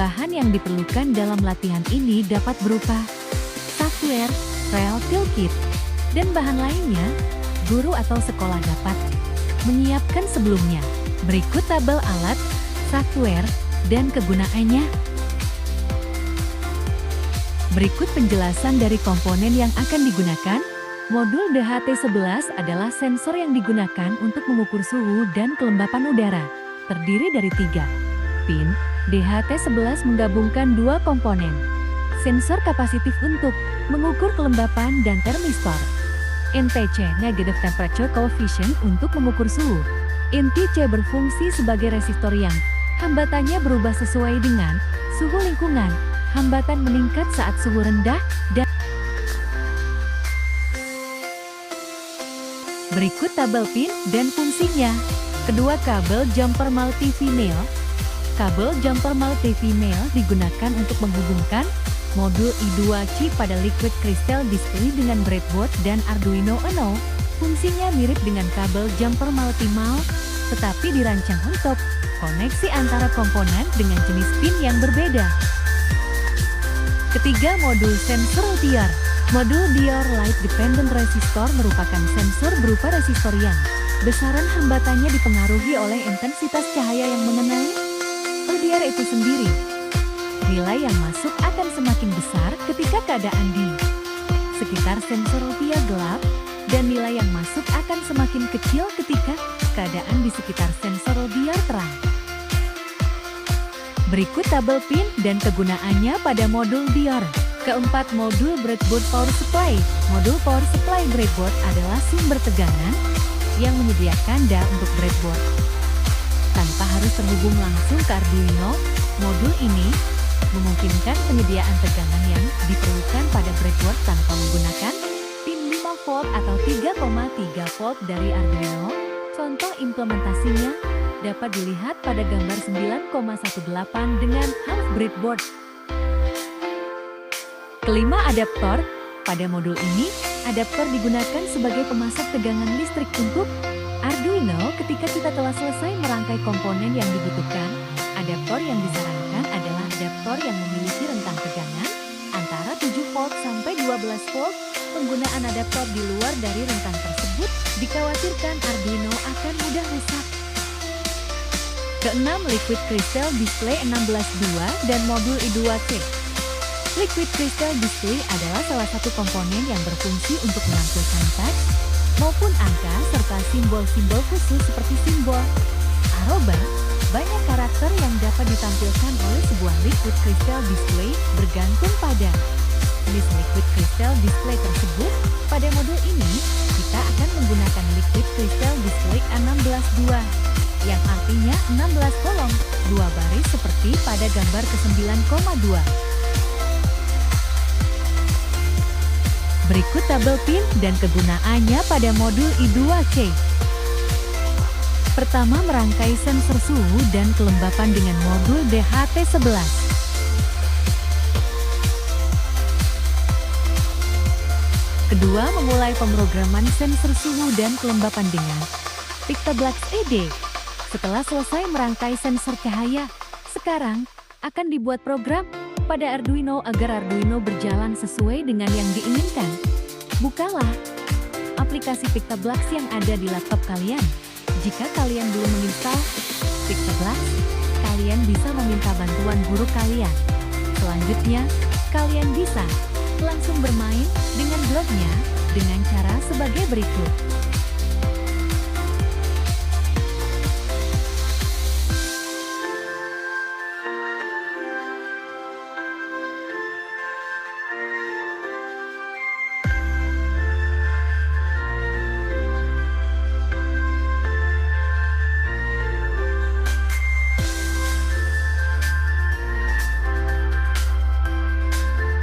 Bahan yang diperlukan dalam latihan ini dapat berupa software, rel toolkit, dan bahan lainnya. Guru atau sekolah dapat menyiapkan sebelumnya. Berikut tabel alat, software, dan kegunaannya. Berikut penjelasan dari komponen yang akan digunakan. Modul DHT11 adalah sensor yang digunakan untuk mengukur suhu dan kelembapan udara. Terdiri dari 3 pin. DHT11 menggabungkan 2 komponen. Sensor kapasitif untuk mengukur kelembapan dan termistor. NTC Negative Temperature Coefficient untuk mengukur suhu. NTC berfungsi sebagai resistor yang hambatannya berubah sesuai dengan suhu lingkungan. Hambatan meningkat saat suhu rendah dan berikut tabel pin dan fungsinya. Kedua kabel jumper multi-female. Kabel jumper multi-female digunakan untuk menghubungkan modul I2 chip pada liquid crystal display dengan breadboard dan Arduino Uno. Fungsinya mirip dengan kabel jumper multi-male, tetapi dirancang untuk koneksi antara komponen dengan jenis pin yang berbeda. Ketiga, modul sensor LDR. Modul LDR Light Dependent Resistor merupakan sensor berupa resistor yang besaran hambatannya dipengaruhi oleh intensitas cahaya yang mengenai LDR itu sendiri. Nilai yang masuk akan semakin besar ketika keadaan di sekitar sensor LDR gelap, dan nilai yang masuk akan semakin kecil ketika keadaan di sekitar sensor LDR terang. Berikut tabel pin dan kegunaannya pada modul LDR. Keempat, modul breadboard power supply. Modul power supply breadboard adalah sumber tegangan yang menyediakan DA untuk breadboard. Tanpa harus terhubung langsung ke Arduino, modul ini memungkinkan penyediaan tegangan yang diperlukan pada breadboard tanpa menggunakan pin 5 volt atau 3,3 volt dari Arduino. Contoh implementasinya dapat dilihat pada gambar 9,18 dengan half breadboard. Kelima, adaptor. Pada modul ini, adaptor digunakan sebagai pemasok tegangan listrik untuk Arduino ketika kita telah selesai merangkai komponen yang dibutuhkan. Adaptor yang disarankan adalah adaptor yang memiliki rentang tegangan antara 7 volt sampai 12 volt. Penggunaan adaptor di luar dari rentang tersebut dikhawatirkan Arduino akan mudah rusak. Keenam, liquid crystal display 16.2 dan modul I2C. Liquid crystal display adalah salah satu komponen yang berfungsi untuk menampilkan teks maupun angka serta simbol-simbol khusus seperti simbol arroba. Banyak karakter yang dapat ditampilkan oleh sebuah liquid crystal display bergantung pada jenis liquid crystal display tersebut. Pada modul ini, kita akan menggunakan liquid crystal display 16.2. Yang artinya 16 kolom, 2 baris seperti pada gambar ke-9,2. Berikut tabel pin dan kegunaannya pada modul I2C. Pertama, merangkai sensor suhu dan kelembapan dengan modul DHT11. Kedua, memulai pemrograman sensor suhu dan kelembapan dengan Pictoblax ED. Setelah selesai merangkai sensor cahaya, sekarang akan dibuat program pada Arduino agar Arduino berjalan sesuai dengan yang diinginkan. Bukalah aplikasi Pictoblax yang ada di laptop kalian. Jika kalian belum menginstal Pictoblax, kalian bisa meminta bantuan guru kalian. Selanjutnya, kalian bisa langsung bermain dengan blognya dengan cara sebagai berikut.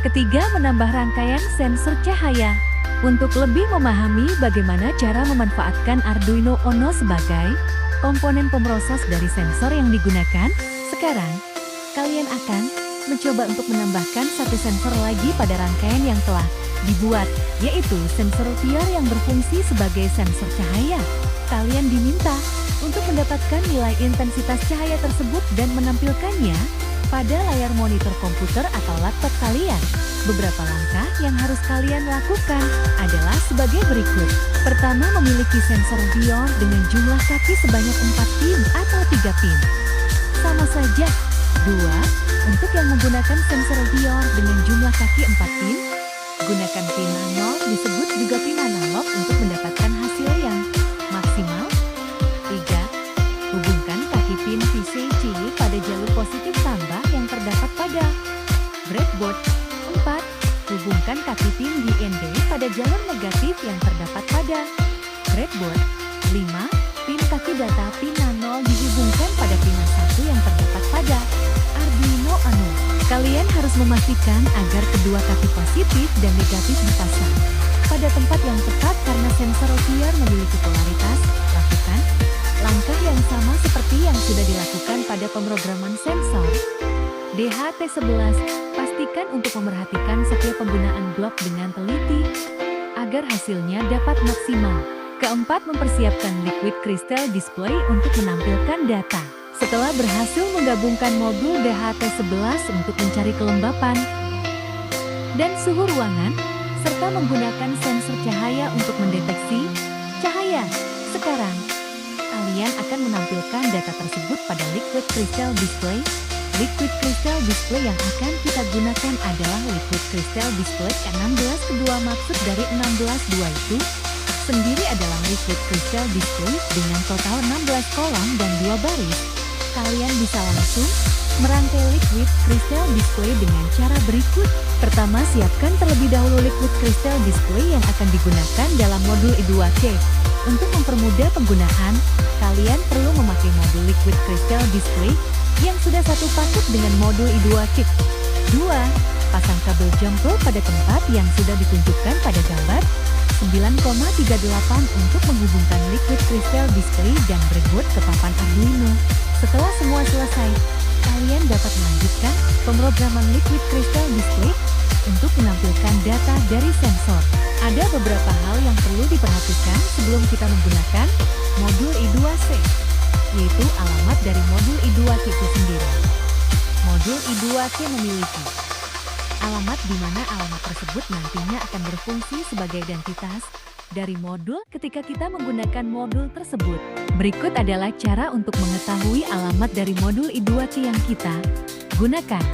Ketiga, menambah rangkaian sensor cahaya. Untuk lebih memahami bagaimana cara memanfaatkan Arduino Uno sebagai komponen pemroses dari sensor yang digunakan, sekarang kalian akan mencoba untuk menambahkan satu sensor lagi pada rangkaian yang telah dibuat, yaitu sensor LDR yang berfungsi sebagai sensor cahaya. Kalian diminta untuk mendapatkan nilai intensitas cahaya tersebut dan menampilkannya pada layar monitor komputer atau laptop kalian. Beberapa langkah yang harus kalian lakukan adalah sebagai berikut. Pertama, memiliki sensor Vior dengan jumlah kaki sebanyak 4 pin atau 3 pin. Sama saja. 2. Untuk yang menggunakan sensor Vior dengan jumlah kaki 4 pin, gunakan pin nano, disebut juga pin analog untuk mendapatkan hasil yang maksimal. 3. Hubungkan kaki pin VCC pada jalur positif tambah yang terdapat pada breadboard. 4. Hubungkan kaki pin GND pada jalur negatif yang terdapat pada breadboard. 5. Pin kaki data pin nano dihubungkan pada pin 1 yang terdapat pada Arduino Uno. Kalian harus memastikan agar kedua kaki positif dan negatif dipasang pada tempat yang tepat karena sensor Vior memiliki polaritas. Lakukan langkah yang sama seperti yang sudah dilakukan pada pemrograman sensor DHT11. Pastikan untuk memerhatikan setiap penggunaan blok dengan teliti agar hasilnya dapat maksimal. Keempat, mempersiapkan liquid crystal display untuk menampilkan data. Setelah berhasil menggabungkan modul DHT11 untuk mencari kelembapan dan suhu ruangan, serta menggunakan sensor cahaya untuk mendeteksi cahaya, sekarang kalian akan menampilkan data tersebut pada liquid crystal display. Liquid crystal display yang akan kita gunakan adalah liquid crystal display 16. Kedua maksud dari 16.2 itu sendiri adalah liquid crystal display dengan total 16 kolom dan 2 baris. Kalian bisa langsung merangkai liquid crystal display dengan cara berikut. Pertama, siapkan terlebih dahulu liquid crystal display yang akan digunakan dalam modul I2C. Untuk mempermudah penggunaan, kalian perlu memakai modul liquid crystal display yang sudah satu paket dengan modul I2C. 2. Pasang kabel jumper pada tempat yang sudah ditunjukkan pada gambar 9,38 untuk menghubungkan liquid crystal display dan breadboard ke papan Arduino. Setelah semua selesai, kalian dapat melanjutkan pemrograman liquid crystal display untuk menampilkan data dari sensor. Ada beberapa hal yang perlu diperhatikan sebelum kita menggunakan modul I2C, yaitu alamat dari modul I2C itu sendiri. Modul I2C memiliki alamat di mana alamat tersebut nantinya akan berfungsi sebagai identitas dari modul ketika kita menggunakan modul tersebut. Berikut adalah cara untuk mengetahui alamat dari modul I2C yang kita gunakan.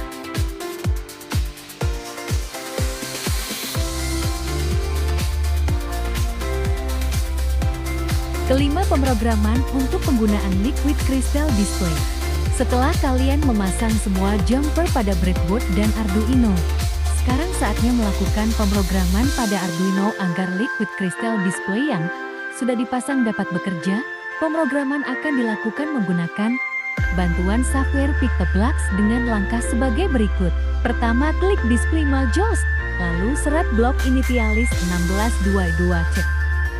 Kelima, pemrograman untuk penggunaan liquid crystal display. Setelah kalian memasang semua jumper pada breadboard dan Arduino, sekarang saatnya melakukan pemrograman pada Arduino agar liquid crystal display yang sudah dipasang dapat bekerja. Pemrograman akan dilakukan menggunakan bantuan software PictoBlocks dengan langkah sebagai berikut. Pertama, klik display modules, lalu serat blok initialis 1622C.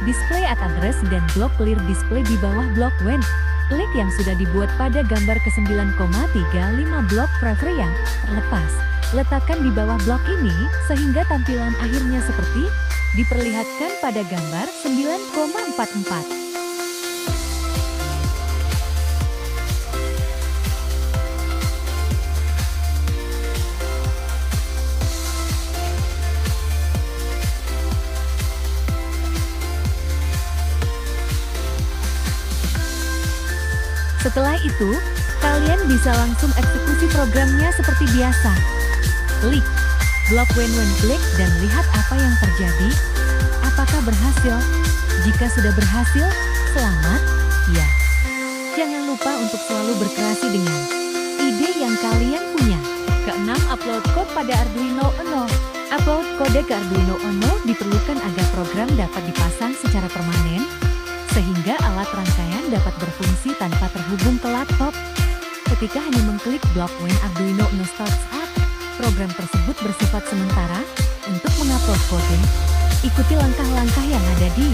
Display at address dan blok clear display di bawah blok when. Klik yang sudah dibuat pada gambar ke-9,35 blok prefer yang terlepas. Letakkan di bawah blok ini sehingga tampilan akhirnya seperti diperlihatkan pada gambar 9,44. Setelah itu, kalian bisa langsung eksekusi programnya seperti biasa. Klik blok when klik dan lihat apa yang terjadi. Apakah berhasil? Jika sudah berhasil, selamat, ya. Jangan lupa untuk selalu berkreasi dengan ide yang kalian punya. Keenam, upload code pada Arduino Uno. Upload kode ke Arduino Uno diperlukan agar program dapat dipasang secara permanen, sehingga alat rangkaian dapat berfungsi tanpa terhubung ke laptop. Ketika hanya mengklik blok when Arduino Uno starts up, program tersebut bersifat sementara. Untuk mengupload kode, ikuti langkah-langkah yang ada di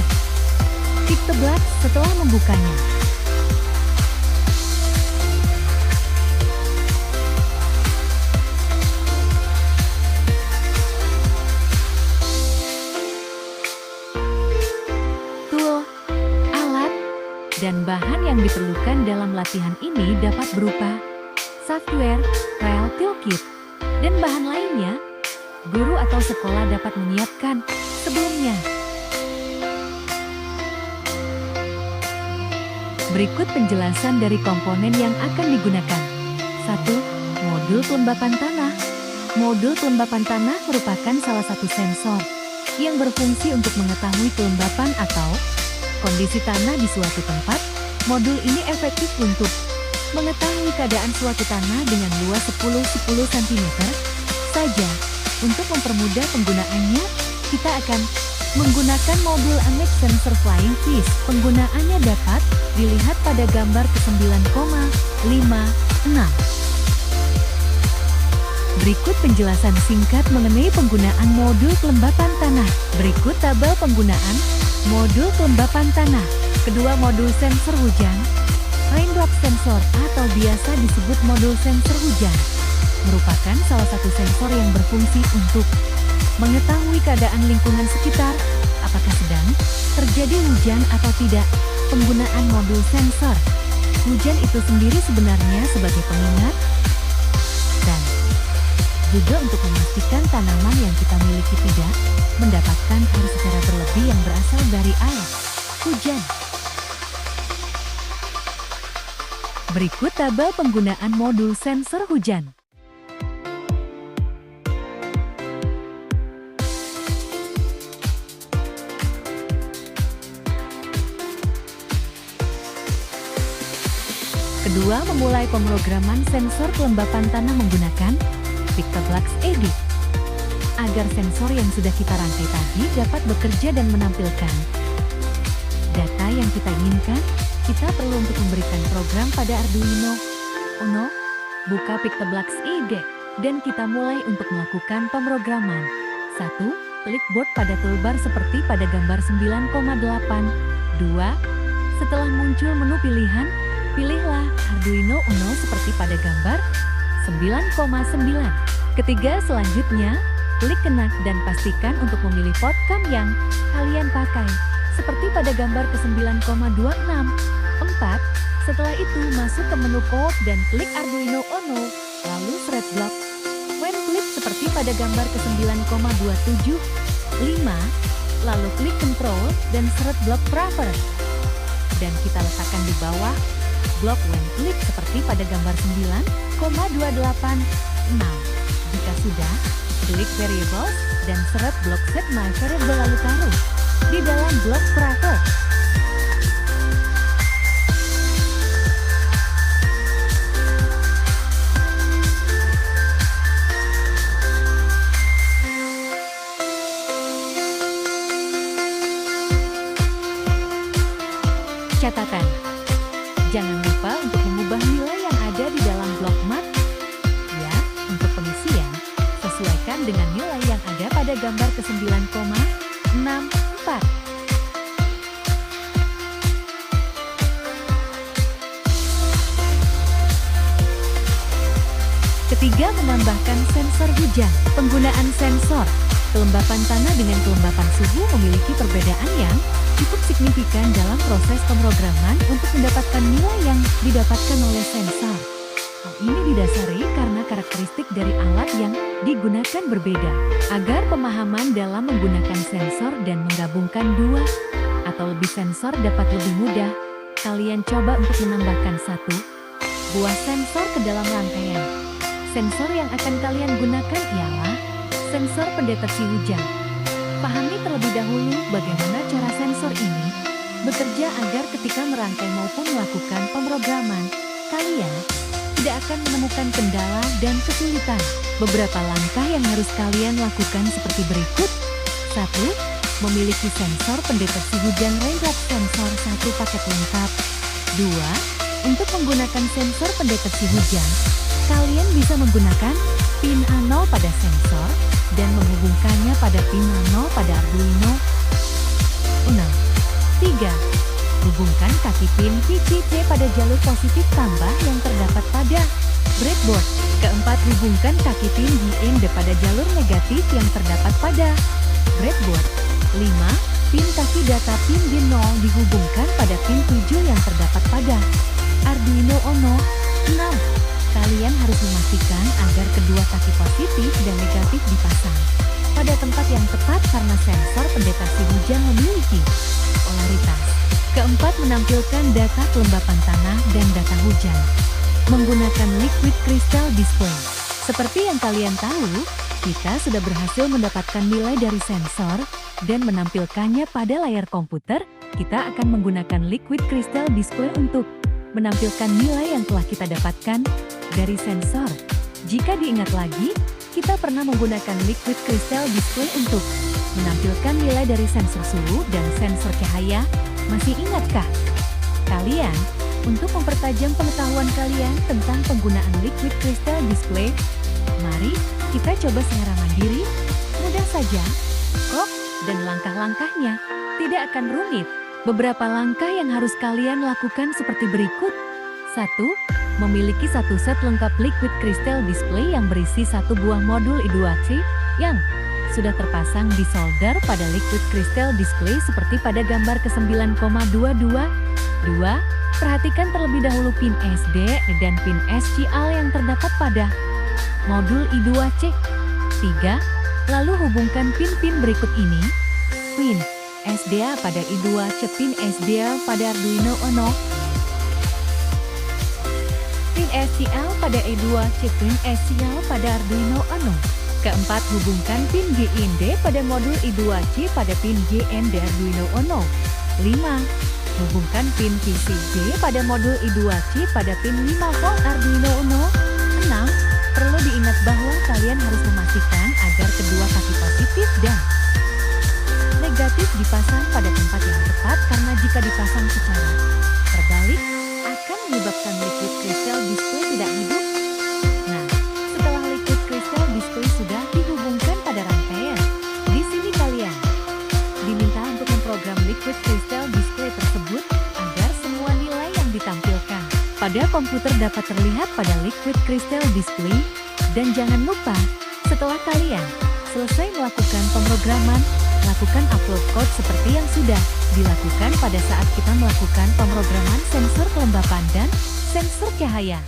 PictoBlocks setelah membukanya. Dan bahan yang diperlukan dalam latihan ini dapat berupa 1. software, file toolkit, dan bahan lainnya, guru atau sekolah dapat menyiapkan sebelumnya. Berikut penjelasan dari komponen yang akan digunakan. 1. Modul pelembapan tanah. Modul pelembapan tanah merupakan salah satu sensor yang berfungsi untuk mengetahui kelembapan atau kondisi tanah di suatu tempat. Modul ini efektif untuk mengetahui keadaan suatu tanah dengan luas 10 cm saja. Untuk mempermudah penggunaannya, kita akan menggunakan modul Image Sensor Flying Fish. Penggunaannya dapat dilihat pada gambar ke-9,56. Berikut penjelasan singkat mengenai penggunaan modul kelembapan tanah. Berikut tabel penggunaan modul kelembapan tanah. Kedua modul sensor hujan, raindrop sensor atau biasa disebut modul sensor hujan, merupakan salah satu sensor yang berfungsi untuk mengetahui keadaan lingkungan sekitar, apakah sedang terjadi hujan atau tidak. Penggunaan modul sensor hujan itu sendiri sebenarnya sebagai pengingat dan juga untuk memastikan tanaman yang kita miliki tidak mendapatkan air secara berlebih yang berasal dari air hujan. Berikut tabel penggunaan modul sensor hujan. Kedua, memulai pemrograman sensor kelembapan tanah menggunakan PictoBlocks ED. Agar sensor yang sudah kita rangkai tadi dapat bekerja dan menampilkan data yang kita inginkan, kita perlu untuk memberikan program pada Arduino Uno. Buka PictoBlocks ED dan kita mulai untuk melakukan pemrograman. 1. Klik board pada toolbar seperti pada gambar 9,8. 2. Setelah muncul menu pilihan, pilihlah Arduino Uno seperti pada gambar 9,9. Ketiga, selanjutnya, klik kenak dan pastikan untuk memilih port CAN yang kalian pakai, seperti pada gambar ke-9,26. 4. Setelah itu, masuk ke menu code dan klik Arduino Uno, lalu thread block. When klik seperti pada gambar ke-9,27. 5. Lalu klik control dan thread block prefer. Dan kita letakkan di bawah blok when klik seperti pada gambar 9,286. Jika sudah, klik variables dan thread block set my variable lalu taruh di dalam blok prefer. Catatan. Jangan lupa untuk mengubah nilai yang ada di dalam blok mat. Ya, untuk pengisian, sesuaikan dengan nilai yang ada pada gambar ke-9,64. Ketiga, menambahkan sensor hujan. Penggunaan sensor kelembapan tanah dengan kelembapan suhu memiliki perbedaan yang cukup signifikan dalam proses pemrograman untuk mendapatkan nilai yang didapatkan oleh sensor. Hal ini didasari karena karakteristik dari alat yang digunakan berbeda. Agar pemahaman dalam menggunakan sensor dan menggabungkan dua atau lebih sensor dapat lebih mudah, kalian coba untuk menambahkan satu buah sensor ke dalam rangkaian. Sensor yang akan kalian gunakan ialah sensor pendeteksi hujan. Pahami terlebih dahulu bagaimana cara sensor ini bekerja agar ketika merangkai maupun melakukan pemrograman, kalian tidak akan menemukan kendala dan kesulitan. Beberapa langkah yang harus kalian lakukan seperti berikut. 1. Memiliki sensor pendeteksi hujan raindrop sensor 1 paket lengkap. 2. Untuk menggunakan sensor pendeteksi hujan, kalian bisa menggunakan pin A0 pada sensor dan menghubungkannya pada pin A0 pada Arduino Uno. 3. Hubungkan kaki pin VCC pada jalur positif tambah yang terdapat pada breadboard. Keempat, hubungkan kaki pin GND pada jalur negatif yang terdapat pada breadboard. 5. Pin kaki data pin D0 dihubungkan pada pin 7 yang terdapat pada Arduino Uno. 6. Kalian harus memastikan agar kedua kaki positif dan negatif dipasang pada tempat yang tepat karena sensor pendeteksi hujan memiliki polaritas. Keempat, menampilkan data kelembapan tanah dan data hujan menggunakan liquid crystal display. Seperti yang kalian tahu, kita sudah berhasil mendapatkan nilai dari sensor dan menampilkannya pada layar komputer. Kita akan menggunakan liquid crystal display untuk menampilkan nilai yang telah kita dapatkan dari sensor. Jika diingat lagi, kita pernah menggunakan liquid crystal display untuk menampilkan nilai dari sensor suhu dan sensor cahaya. Masih ingatkah kalian? Untuk mempertajam pengetahuan kalian tentang penggunaan liquid crystal display, mari kita coba secara mandiri. Mudah saja, kok, dan langkah-langkahnya tidak akan rumit. Beberapa langkah yang harus kalian lakukan seperti berikut. 1. Memiliki satu set lengkap liquid crystal display yang berisi satu buah modul I2C yang sudah terpasang di solder pada liquid crystal display seperti pada gambar ke-9,22. 2. Perhatikan terlebih dahulu pin SD dan pin SCL yang terdapat pada modul I2C. 3. Lalu hubungkan pin-pin berikut ini. Pin SDA pada I2C, pin SDA pada Arduino Uno, pin SCL pada I2C, pin SCL pada Arduino Uno. Keempat, hubungkan pin GND pada modul I2C pada pin GND Arduino Uno. 5. Hubungkan pin VCC pada modul I2C pada pin 5 volt Arduino Uno. 6. Perlu diingat bahwa kalian harus memastikan agar kedua kaki positif dan negatif dipasang pada tempat yang tepat karena jika dipasang secara terbalik akan menyebabkan liquid crystal display tidak hidup. Nah, setelah liquid crystal display sudah dihubungkan pada rangkaian, di sini kalian diminta untuk memprogram liquid crystal display tersebut agar semua nilai yang ditampilkan pada komputer dapat terlihat pada liquid crystal display. Dan jangan lupa, setelah kalian selesai melakukan pemrograman, lakukan upload code seperti yang sudah dilakukan pada saat kita melakukan pemrograman sensor kelembapan dan sensor cahaya.